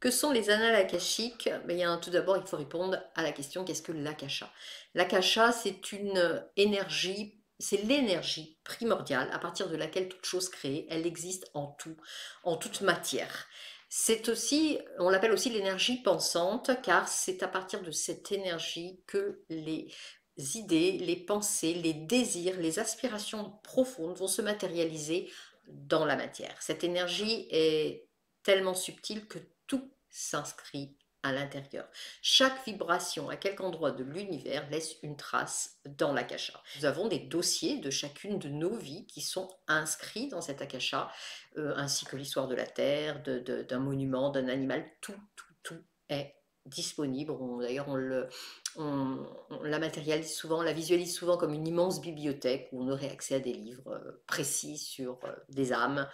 Que sont les annales akashiques? Ben, tout d'abord, il faut répondre à la question qu'est-ce que l'akasha? L'akasha, c'est une énergie, c'est l'énergie primordiale à partir de laquelle toute chose créée, elle existe en tout, en toute matière. C'est aussi, on l'appelle aussi l'énergie pensante, car c'est à partir de cette énergie que les idées, les pensées, les désirs, les aspirations profondes vont se matérialiser dans la matière. Cette énergie est tellement subtile que tout s'inscrit à l'intérieur. Chaque vibration à quelque endroit de l'univers laisse une trace dans l'akasha. Nous avons des dossiers de chacune de nos vies qui sont inscrits dans cet akasha, ainsi que l'histoire de la Terre, d'un monument, d'un animal, tout est disponible. D'ailleurs, on la matérialise souvent, on la visualise souvent comme une immense bibliothèque où on aurait accès à des livres précis sur des âmes,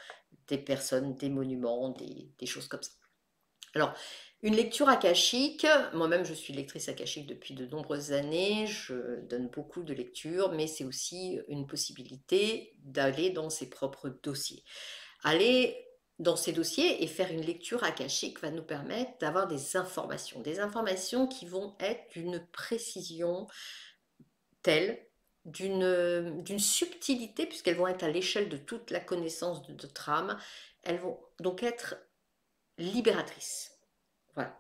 des personnes, des monuments, des choses comme ça. Alors, une lecture akashique, moi-même je suis lectrice akashique depuis de nombreuses années, je donne beaucoup de lectures, mais c'est aussi une possibilité d'aller dans ses propres dossiers. Aller dans ces dossiers et faire une lecture akashique va nous permettre d'avoir des informations qui vont être d'une précision telle, d'une subtilité, puisqu'elles vont être à l'échelle de toute la connaissance de notre âme, elles vont donc être libératrices. Voilà.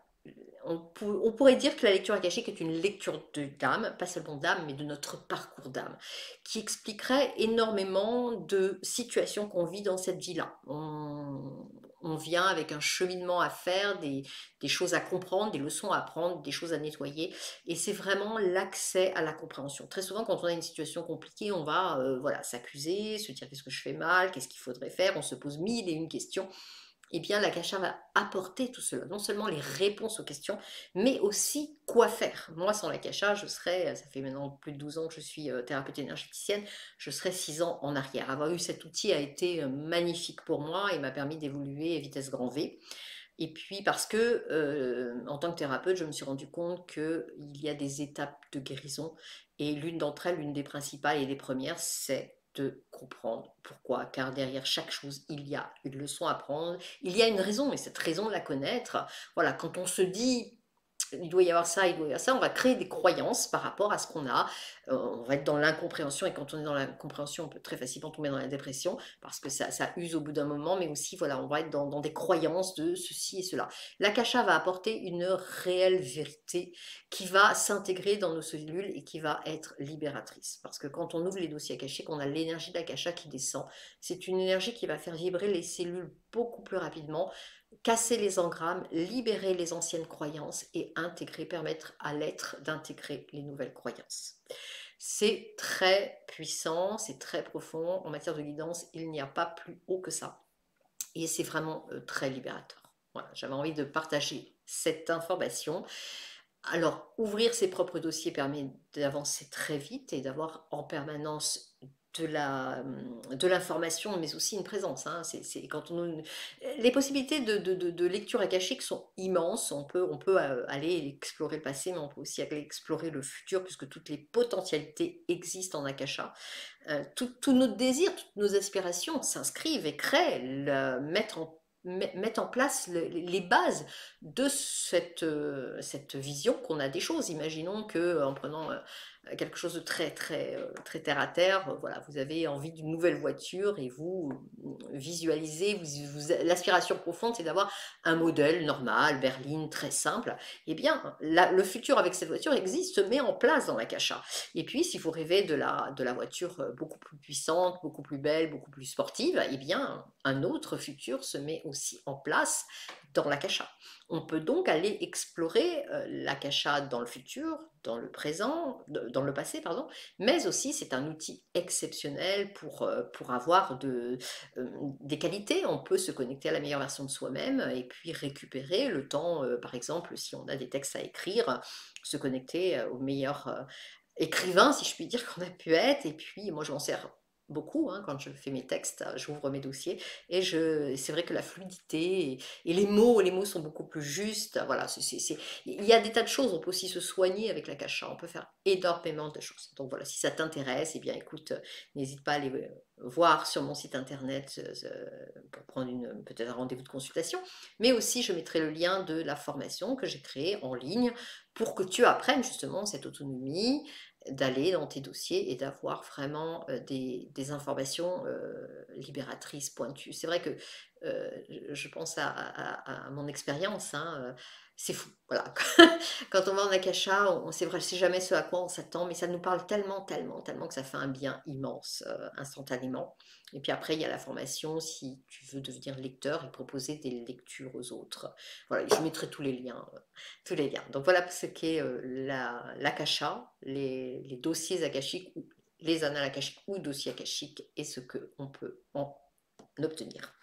On pourrait dire que la lecture akashique est une lecture d'âme, pas seulement d'âme, mais de notre parcours d'âme, qui expliquerait énormément de situations qu'on vit dans cette vie-là. On vient avec un cheminement à faire, des choses à comprendre, des leçons à apprendre, des choses à nettoyer, et c'est vraiment l'accès à la compréhension. Très souvent, quand on a une situation compliquée, on va voilà, s'accuser, se dire qu'est-ce que je fais mal, qu'est-ce qu'il faudrait faire, on se pose mille et une questions. Eh bien, l'akasha va apporter tout cela, non seulement les réponses aux questions, mais aussi quoi faire. Moi, sans l'akasha, ça fait maintenant plus de 12 ans que je suis thérapeute énergéticienne, je serais 6 ans en arrière. Avoir eu cet outil a été magnifique pour moi et m'a permis d'évoluer à vitesse grand V. Et puis parce que, en tant que thérapeute, je me suis rendu compte qu'il y a des étapes de guérison et l'une d'entre elles, l'une des principales et des premières, c'est de comprendre pourquoi. Car derrière chaque chose, il y a une leçon à prendre, il y a une raison et cette raison, la connaître, voilà, quand on se dit il doit y avoir ça, il doit y avoir ça, on va créer des croyances par rapport à ce qu'on a, on va être dans l'incompréhension et quand on est dans l'incompréhension, on peut très facilement tomber dans la dépression parce que ça use au bout d'un moment, mais aussi voilà, on va être dans des croyances de ceci et cela. L'akasha va apporter une réelle vérité qui va s'intégrer dans nos cellules et qui va être libératrice. Parce que quand on ouvre les dossiers akashiques, on a l'énergie de l'akasha qui descend. C'est une énergie qui va faire vibrer les cellules beaucoup plus rapidement, casser les engrammes, libérer les anciennes croyances et intégrer, permettre à l'être d'intégrer les nouvelles croyances. C'est très puissant, c'est très profond. En matière de guidance, il n'y a pas plus haut que ça. Et c'est vraiment très libérateur. Voilà, j'avais envie de partager cette information. Alors, ouvrir ses propres dossiers permet d'avancer très vite et d'avoir en permanence de l'information, mais aussi une présence. Hein. Quand les possibilités de lecture akashique sont immenses. On peut aller explorer le passé, mais on peut aussi aller explorer le futur, puisque toutes les potentialités existent en akasha. Tous nos désirs, toutes nos aspirations s'inscrivent et créent, mettent en place les bases de cette vision qu'on a des choses. Imaginons que en prenant quelque chose de très terre à terre, voilà, vous avez envie d'une nouvelle voiture et vous visualisez, l'aspiration profonde, c'est d'avoir un modèle normal, berline, très simple. Eh bien, le futur avec cette voiture existe, se met en place dans l'akasha. Et puis, si vous rêvez de la voiture beaucoup plus puissante, beaucoup plus belle, beaucoup plus sportive, eh bien, un autre futur se met aussi en place dans l'akasha. On peut donc aller explorer l'akasha dans le futur, dans le présent, dans le passé, pardon, mais aussi c'est un outil exceptionnel pour avoir des qualités. On peut se connecter à la meilleure version de soi-même et puis récupérer le temps, par exemple, si on a des textes à écrire, se connecter au meilleur écrivain, si je puis dire, qu'on a pu être. Et puis, moi, je m'en sers beaucoup, hein, quand je fais mes textes, j'ouvre mes dossiers et c'est vrai que la fluidité et les mots sont beaucoup plus justes. Voilà, il y a des tas de choses. On peut aussi se soigner avec l'akasha. On peut faire énormément de choses. Donc voilà, si ça t'intéresse, eh bien écoute, n'hésite pas à aller voir sur mon site internet pour prendre peut-être un rendez-vous de consultation. Mais aussi, je mettrai le lien de la formation que j'ai créée en ligne pour que tu apprennes justement cette autonomie, d'aller dans tes dossiers et d'avoir vraiment des informations libératrices, pointues. C'est vrai que je pense à mon expérience, hein, c'est fou. Voilà. Quand on va en akasha, c'est vrai, c'est jamais ce à quoi on s'attend, mais ça nous parle tellement, tellement, tellement que ça fait un bien immense instantanément. Et puis après, il y a la formation si tu veux devenir lecteur et proposer des lectures aux autres. Voilà, je mettrai tous les liens. Tous les liens. Donc voilà ce qu'est l'akasha, les dossiers akashiques, ou les annales akashiques ou dossiers akashiques et ce qu'on peut en obtenir.